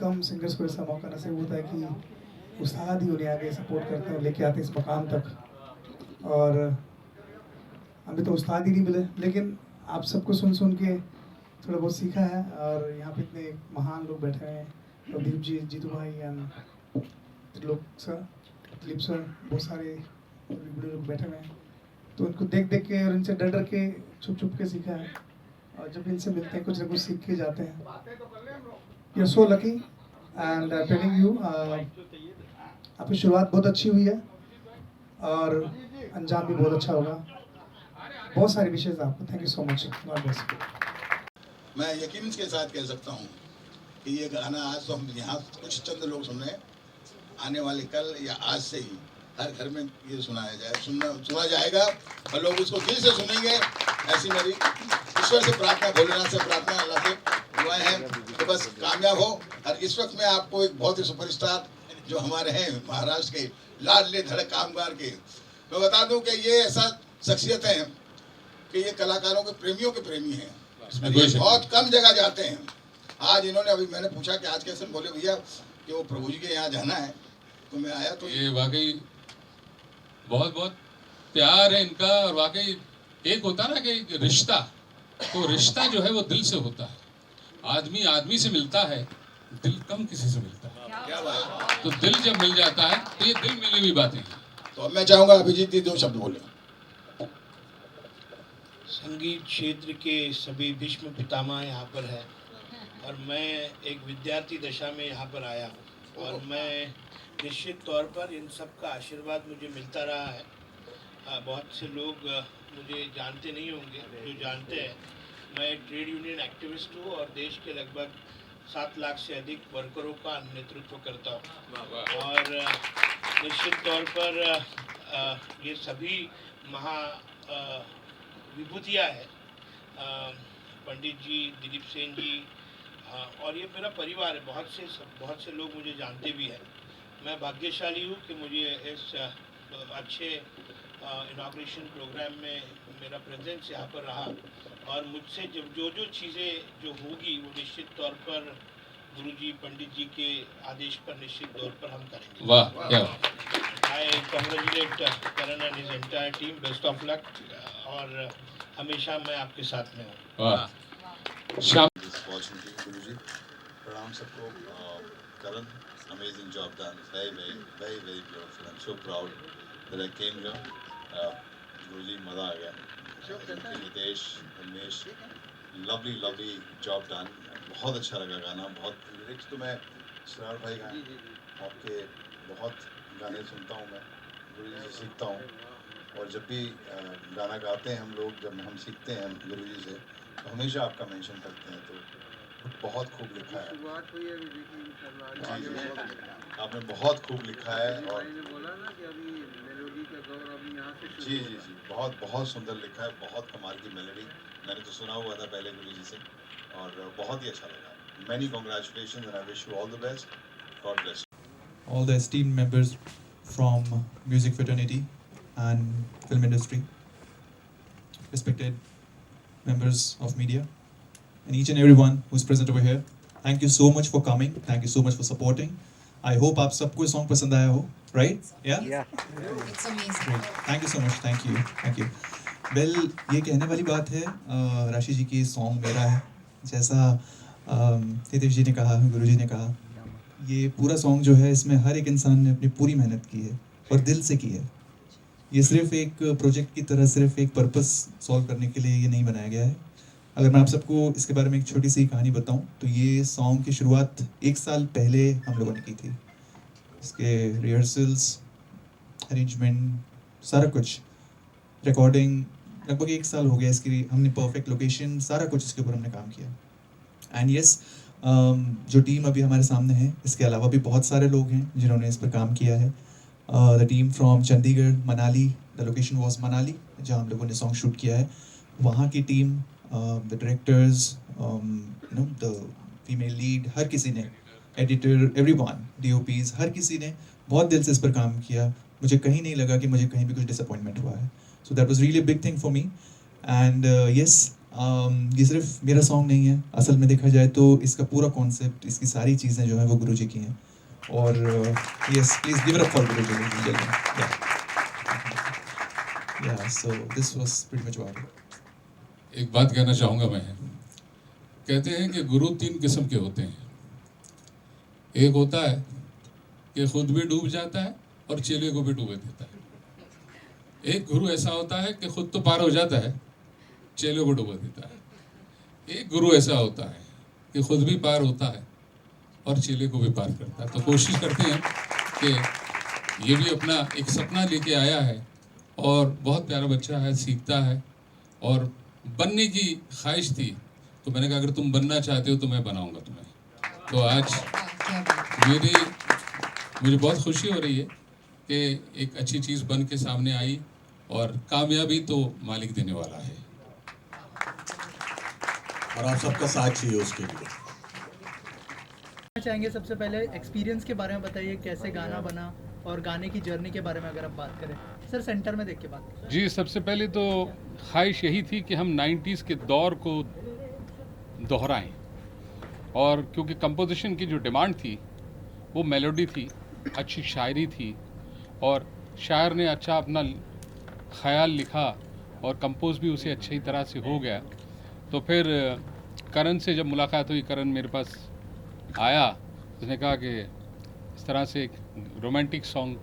कम singers को ऐसा मौका नसीब होता है कि उस्ताद ही उन्हें आगे सपोर्ट करते हैं और लेके आते हैं इस मकाम तक। और हमें तो उस्ताद ही नहीं मिले, लेकिन आप सबको सुन के थोड़ा बहुत सीखा है। और यहाँ पे इतने महान लोग बैठे हैं, प्रदीप जी, जीतू भाई and Trilok sir, Dilip sir, बहुत सारे बड़े लोग बैठे हुए हैं। तो उनको देख के और इनसे डर के छुप के सीखा है। और जब इनसे मिलते हैं कुछ ना कुछ सीख के जाते हैं। You are so lucky and telling you, आपकी शुरुआत बहुत अच्छी हुई है और अंजाम भी बहुत अच्छा होगा। बहुत सारी विशेष आपको। Thank you so much. God bless you. मैं यकीन के साथ कह सकता हूँ कि ये गाना आज तो हम यहाँ कुछ चंद लोग सुन रहे हैं, आने वाले कल या आज से ही हर घर में ये सुना जाएगा और लोग उसको दिल से सुनेंगे। ऐसी मेरी ईश्वर से प्रार्थना, भोलेनाथ से प्रार्थना, अल्लाह से दुआएं हैं कि बस कामयाब हो। और इस वक्त मैं आपको एक बहुत ही सुपरस्टार जो हमारे हैं महाराष्ट्र के लाडले धड़क कामगार के, मैं बता दूं कि ये ऐसा शख्सियत है कि ये कलाकारों के प्रेमियों के प्रेमी हैं। ये बहुत कम जगह जाते हैं। आज इन्होंने, अभी मैंने पूछा कि आज कैसे, बोले भैया कि वो प्रभु जी के यहाँ जाना है, तो मैं आया। तो ये वाकई बहुत बहुत प्यार है इनका। और वाकई एक होता ना कि रिश्ता, तो रिश्ता जो है वो दिल से होता है। आदमी आदमी से मिलता है, दिल कम किसी से मिलता है। क्या बात। तो दिल जब मिल जाता है तो ये दिल मिली हुई बातें। तो अब मैं चाहूंगा अभिजीत जी 2 शब्द बोले। संगीत क्षेत्र के सभी भीष्म पितामह यहाँ पर है और मैं एक विद्यार्थी दशा में यहाँ पर आया हूँ और मैं निश्चित तौर पर इन सब का आशीर्वाद मुझे मिलता रहा है। बहुत से लोग मुझे जानते नहीं होंगे, जो जानते हैं मैं ट्रेड यूनियन एक्टिविस्ट हूँ और देश के लगभग 7 लाख से अधिक वर्करों का नेतृत्व करता हूँ। और निश्चित तौर पर ये सभी महा विभूतियाँ है, पंडित जी, दिलीप सेन जी, और ये मेरा परिवार है। बहुत से लोग मुझे जानते भी हैं। मैं भाग्यशाली हूँ कि मुझे इस अच्छे इनॉग्रेशन प्रोग्राम में मेरा प्रेजेंस यहाँ पर रहा और मुझसे जब जो चीज़ें जो होगी वो निश्चित तौर पर गुरुजी, पंडित जी के आदेश पर निश्चित तौर पर हम करेंगे। वाह, क्या I congratulate Karan and his entire team, best of luck. और हमेशा मैं आपके साथ में हूँ। वाह। शाम गुरुजी प्रणाम सबको। करण, amazing job done, very beautiful. I'm so proud that I came here. गुरुजी मज़ा आ गया। Nitesh, Umesh, lovely job done. बहुत अच्छा लगा गाना। बहुत लिरिक्स तो मैं सरार भाई का आपके बहुत गाने सुनता हूँ, मैं गुरुजी से सीखता हूँ। और जब भी गाना गाते हैं हम लोग, जब हम सीखते हैं गुरुजी से, तो हमेशा आपका मेंशन करते हैं। तो बहुत खूब लिखा है। जी, आपने बहुत खूब लिखा है। और जी, बहुत सुंदर लिखा है, बहुत कमाल की मेलोडी। मैंने तो सुना हुआ था पहले गुरुजी से और बहुत ही अच्छा लगा। Many congratulations and I wish you all the best. God bless you. All the esteemed members from music fraternity and film industry, respected members of media, and each and everyone who's present over here. Thank you so much for coming. Thank you so much for supporting. I hope आप सबको song पसंद आया हो, right? Yeah? It's amazing. Great. Thank you so much. Thank you. Well, ये कहने वाली बात है, राशि जी की song मेरा है। जैसा नितेश जी ने कहा, गुरुजी ने कहा, ये पूरा सॉन्ग जो है इसमें हर एक इंसान ने अपनी पूरी मेहनत की है और दिल से की है। ये सिर्फ एक प्रोजेक्ट की तरह, सिर्फ एक पर्पस सॉल्व करने के लिए ये नहीं बनाया गया है। अगर मैं आप सबको इसके बारे में एक छोटी सी कहानी बताऊं तो ये सॉन्ग की शुरुआत 1 साल पहले हम लोगों ने की थी। इसके रिहर्सल्स, अरेंजमेंट, सारा कुछ, रिकॉर्डिंग, लगभग 1 साल हो गया इसकी। हमने परफेक्ट लोकेशन, सारा कुछ इसके ऊपर हमने काम किया। एंड यस, जो टीम अभी हमारे सामने है, इसके अलावा भी बहुत सारे लोग हैं जिन्होंने इस पर काम किया है। The team from Chandigarh, Manali, the location was Manali जहाँ हम लोगों ने सॉन्ग शूट किया है। वहाँ की team, the directors, the female lead, हर किसी ने, एडिटर, एवरीवन, DOPs, हर किसी ने बहुत दिल से इस पर काम किया। मुझे कहीं नहीं लगा कि मुझे कहीं भी कुछ डिसअपॉइंटमेंट हुआ है। So that was really big thing for me. And yes, ये सिर्फ मेरा सॉन्ग नहीं है, असल में देखा जाए तो इसका पूरा कॉन्सेप्ट, इसकी सारी चीज़ें जो हैं वो गुरुजी की हैं। और yes, please give it up for Guruji. Yeah so this was pretty much about it. एक बात कहना चाहूँगा मैं, कहते हैं कि गुरु 3 किस्म के होते हैं। एक होता है कि खुद भी डूब जाता है और चेले को भी डूबे देता है। एक गुरु ऐसा होता है कि खुद तो पार हो जाता है, चेले को डूबा देता है। एक गुरु ऐसा होता है कि खुद भी पार होता है और चेले को भी पार करता है। तो कोशिश करते हैं कि ये भी अपना एक सपना लेके आया है और बहुत प्यारा बच्चा है, सीखता है और बनने की ख्वाहिश थी। तो मैंने कहा अगर तुम बनना चाहते हो तो मैं बनाऊंगा तुम्हें। तो आज मुझे बहुत खुशी हो रही है कि एक अच्छी चीज़ बन के सामने आई और कामयाबी तो मालिक देने वाला है और आप सबका साथ चाहिए उसके लिए। चाहेंगे सबसे पहले एक्सपीरियंस के बारे में बताइए, कैसे गाना बना और गाने की जर्नी के बारे में अगर आप बात करें। सर सेंटर में देख के बात करें। जी, सबसे पहले तो ख्वाहिश यही थी कि हम 90s के दौर को दोहराएं और क्योंकि कंपोजिशन की जो डिमांड थी वो मेलोडी थी, अच्छी शायरी थी और शायर ने अच्छा अपना ख्याल लिखा और कंपोज भी उसे अच्छी तरह से हो गया। तो फिर करण से जब मुलाकात हुई, करण मेरे पास आया, उसने कहा कि इस तरह से एक रोमांटिक सॉन्ग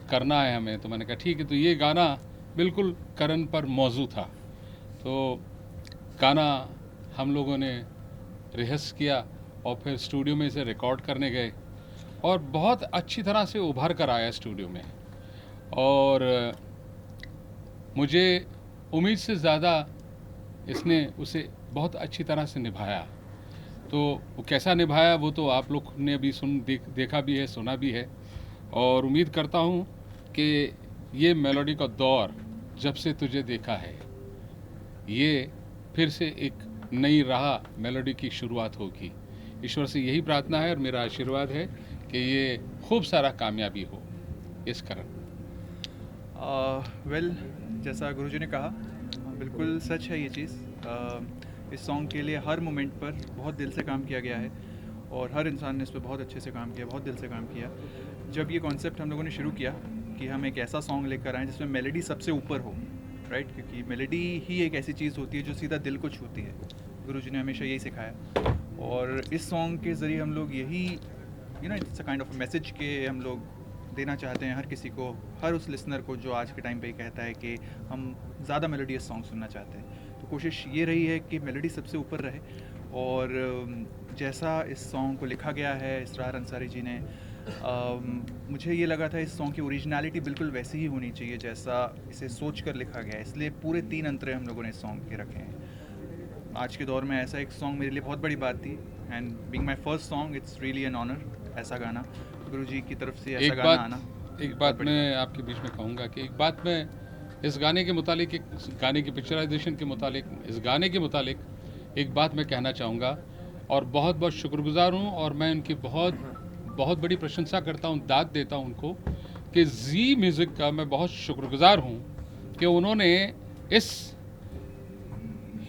करना है हमें। तो मैंने कहा ठीक है। तो ये गाना बिल्कुल करण पर मौजू था। तो गाना हम लोगों ने रिहर्स किया और फिर स्टूडियो में इसे रिकॉर्ड करने गए और बहुत अच्छी तरह से उभर कर आया स्टूडियो में। और मुझे उम्मीद से ज़्यादा इसने उसे बहुत अच्छी तरह से निभाया। तो वो कैसा निभाया वो तो आप लोग ने भी देखा भी है, सुना भी है। और उम्मीद करता हूँ कि ये मेलोडी का दौर जब से तुझे देखा है, ये फिर से एक नई राह मेलोडी की शुरुआत होगी। ईश्वर से यही प्रार्थना है और मेरा आशीर्वाद है कि ये खूब सारा कामयाबी हो इस कारण। वेल जैसा गुरुजी ने कहा, बिल्कुल सच है ये चीज़। इस सॉन्ग के लिए हर मोमेंट पर बहुत दिल से काम किया गया है और हर इंसान ने इस पर बहुत अच्छे से काम किया, बहुत दिल से काम किया। जब ये कॉन्सेप्ट हम लोगों ने शुरू किया कि हम एक ऐसा सॉन्ग लेकर आएँ जिसमें मेलोडी सबसे ऊपर हो, राइट, क्योंकि मेलोडी ही एक ऐसी चीज़ होती है जो सीधा दिल को छूती है। गुरुजी ने हमेशा यही सिखाया और इस सॉन्ग के ज़रिए हम लोग यही it's a kind of message के हम लोग देना चाहते हैं हर किसी को, हर उस लिसनर को जो आज के टाइम पे कहता है कि हम ज़्यादा मेलोडियस सॉन्ग सुनना चाहते हैं। तो कोशिश ये रही है कि मेलोडी सबसे ऊपर रहे और जैसा इस सॉन्ग को लिखा गया है इसरार अंसारी जी ने, मुझे ये लगा था इस सॉन्ग की ओरिजिनलिटी बिल्कुल वैसी ही होनी चाहिए जैसा इसे सोच कर लिखा गया है। इसलिए पूरे 3 अंतरे हम लोगों ने इस सॉन्ग के रखे हैं। आज के दौर में ऐसा एक सॉन्ग मेरे लिए बहुत बड़ी बात थी and being my first song it's really an honour ऐसा गाना, गुरुजी की तरफ से ऐसा गाना आना। एक बात मैं आपके बीच में कहूँगा कि एक बात मैं इस गाने के मुतालिक, इस गाने की पिक्चराइजेशन के मुतालिक, इस गाने के मुतालिक एक बात मैं कहना चाहूँगा और बहुत बहुत शुक्रगुजार हूँ और मैं उनकी बहुत बड़ी प्रशंसा करता हूँ, दाद देता हूँ उनको कि जी म्यूज़िक का मैं बहुत शुक्रगुजार हूँ कि उन्होंने इस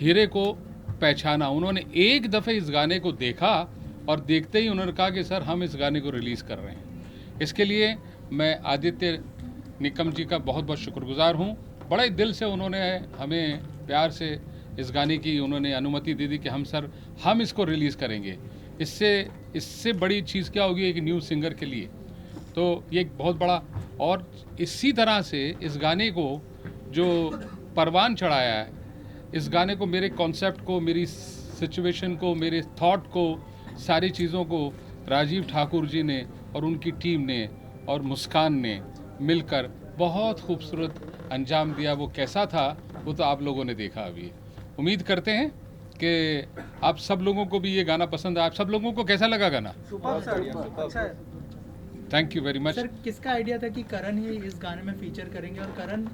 हीरे को पहचाना। उन्होंने एक दफ़े इस गाने को देखा और देखते ही उन्होंने कहा कि सर हम इस गाने को रिलीज़ कर रहे हैं। इसके लिए मैं आदित्य निकम जी का बहुत बहुत शुक्रगुजार हूँ। बड़े दिल से उन्होंने हमें प्यार से इस गाने की उन्होंने अनुमति दे दी कि हम इसको रिलीज़ करेंगे। इससे बड़ी चीज़ क्या होगी एक न्यू सिंगर के लिए। तो ये एक बहुत बड़ा, और इसी तरह से इस गाने को जो परवान चढ़ाया है, इस गाने को, मेरे कॉन्सेप्ट को, मेरी सिचुएशन को, मेरे थॉट को, सारी चीज़ों को राजीव ठाकुर जी ने और उनकी टीम ने और मुस्कान ने मिलकर बहुत खूबसूरत अंजाम दिया। वो कैसा था वो तो आप लोगों ने देखा अभी। उम्मीद करते हैं कि आप सब लोगों को भी ये गाना पसंद है। आप सब लोगों को कैसा लगा गाना? अच्छा है। Thank you very much. Sir किसका आइडिया था कि करण ही इस गाने में फीचर करेंगे और करण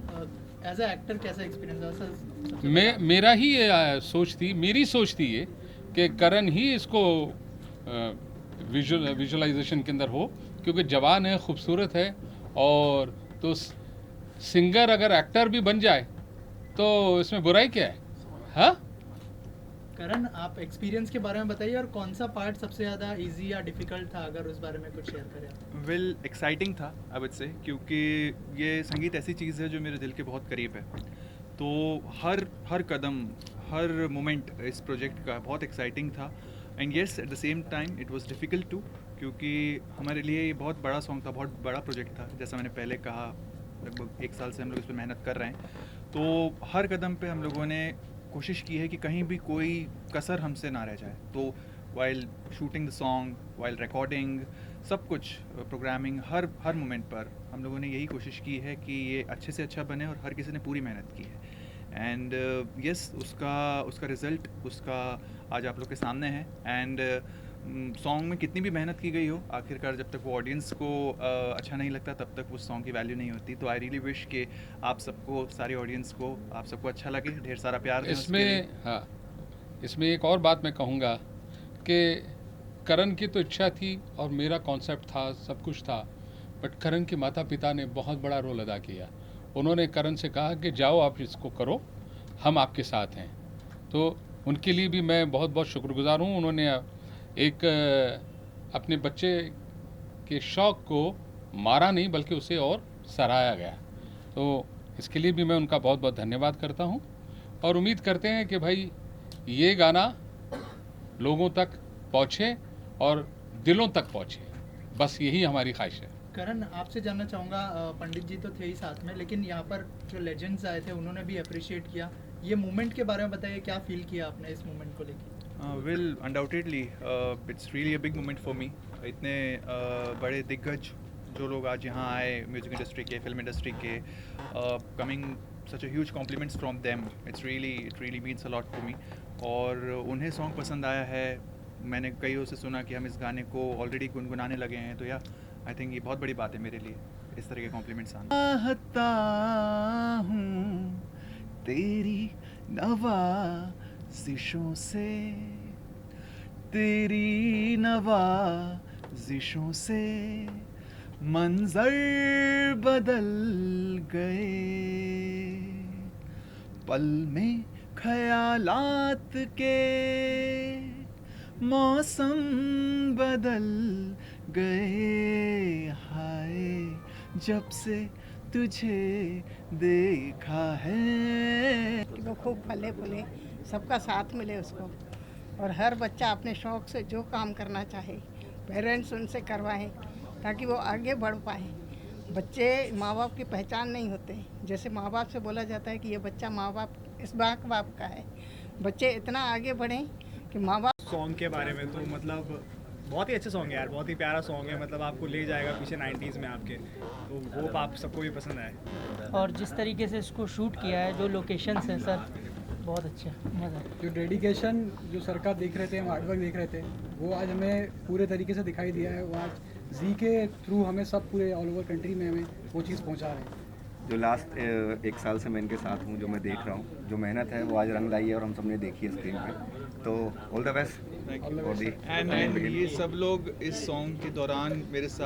एज अ एक्टर कैसा एक्सपीरियंस था सर? मेरा ही ये सोच थी, मेरी सोच थी ये कि करण ही इसको विजुअलाइजेशन के अंदर हो, क्योंकि जवान है, खूबसूरत है और तो सिंगर अगर एक्टर भी बन जाए तो इसमें बुराई क्या है? हाँ, करण, आप एक्सपीरियंस के बारे में बताइए और कौन सा पार्ट सबसे ज़्यादा इजी या डिफ़िकल्ट था, अगर उस बारे में कुछ शेयर करें आप। वेल एक्साइटिंग था आई वुड से, क्योंकि ये संगीत ऐसी चीज़ है जो मेरे दिल के बहुत करीब है। तो हर कदम, हर मोमेंट इस प्रोजेक्ट का बहुत एक्साइटिंग था। And yes, at the same time it was difficult too, क्योंकि हमारे लिए ये बहुत बड़ा सॉन्ग था, बहुत बड़ा प्रोजेक्ट था। जैसा मैंने पहले कहा, लगभग 1 साल से हम लोग इस पर मेहनत कर रहे हैं। तो हर कदम पे हम लोगों ने कोशिश की है कि कहीं भी कोई कसर हमसे ना रह जाए। तो while shooting the song, while recording, सब कुछ प्रोग्रामिंग, हर मोमेंट पर हम लोगों ने यही कोशिश की है कि ये अच्छे से अच्छा बने, और हर किसी ने पूरी मेहनत की है। एंड यस, उसका रिज़ल्ट उसका आज आप लोग के सामने है। एंड सॉन्ग में कितनी भी मेहनत की गई हो, आखिरकार जब तक वो ऑडियंस को अच्छा नहीं लगता, तब तक उस सॉन्ग की वैल्यू नहीं होती। तो आई रियली विश कि आप सबको, सारी ऑडियंस को, आप सबको अच्छा लगे, ढेर सारा प्यार दें उसके लिए। इसमें एक और बात मैं कहूँगा कि करण की तो इच्छा थी और मेरा कॉन्सेप्ट था, सब कुछ था, बट करण के माता पिता ने बहुत बड़ा रोल अदा किया। उन्होंने करण से कहा कि जाओ आप इसको करो, हम आपके साथ हैं। तो उनके लिए भी मैं बहुत बहुत शुक्रगुजार हूँ। उन्होंने एक अपने बच्चे के शौक़ को मारा नहीं, बल्कि उसे और सराहा गया। तो इसके लिए भी मैं उनका बहुत बहुत धन्यवाद करता हूँ, और उम्मीद करते हैं कि भाई ये गाना लोगों तक पहुँचे और दिलों तक पहुँचे। बस यही हमारी ख्वाहिश है। करण, आपसे जानना चाहूँगा, पंडित जी तो थे ही साथ में, लेकिन यहाँ पर जो लेजेंड्स आए थे उन्होंने भी अप्रिशिएट किया। ये मोमेंट के बारे में बताइए, क्या फील किया आपने इस मोमेंट को लेकर? Well undoubtedly it's really a big moment for me. इतने बड़े दिग्गज जो लोग आज यहाँ आए, म्यूज़िक इंडस्ट्री के, फिल्म इंडस्ट्री के, coming such a huge compliments from them, it really means a lot to me. और उन्हें सॉन्ग पसंद आया है। मैंने कईयों से सुना कि हम इस गाने को ऑलरेडी गुनगुनाने लगे हैं। तो या आई थिंक ये बहुत बड़ी बात है मेरे लिए, इस तरह के कॉम्प्लीमेंट्स आना। चाहता हूँ तेरी नवाज़िशों से, तेरी नवाज़िशों से मंजर बदल गए, पल में ख्यालात के मौसम बदल गए। हाय जब से तुझे देखा है। कि वो खूब फले फूले, सबका साथ मिले उसको, और हर बच्चा अपने शौक़ से जो काम करना चाहे पेरेंट्स उनसे करवाएं, ताकि वो आगे बढ़ पाएँ। बच्चे माँ बाप की पहचान नहीं होते। जैसे माँ बाप से बोला जाता है कि ये बच्चा माँ बाप इस बाप का है, बच्चे इतना आगे बढ़ें कि माँ बाप। सॉन्ग के बारे में तो मतलब बहुत ही अच्छे सॉन्ग है यार, बहुत ही प्यारा सॉन्ग है। मतलब आपको ले जाएगा पीछे 90s में आपके, तो वो आप सबको भी पसंद आए। और जिस तरीके से इसको शूट किया है, जो लोकेशंस हैं सर, बहुत अच्छा मज़ा। जो डेडिकेशन जो सर का देख रहे थे, हम हार्डवर्क देख रहे थे, वो आज हमें पूरे तरीके से दिखाई दिया है। वो आज जी के थ्रू हमें सब पूरे ऑल ओवर कंट्री में हमें वो चीज़ पहुंचा रहे हैं। जो लास्ट 1 साल से मैं इनके साथ हूँ, जो मैं देख रहा हूँ, जो मेहनत है वो आज रंग लाई है और हम सब ने देखी है स्क्रीन पे। तो ऑल द बेस्ट। एंड ये सब लोग इस सॉन्ग के दौरान मेरे साथ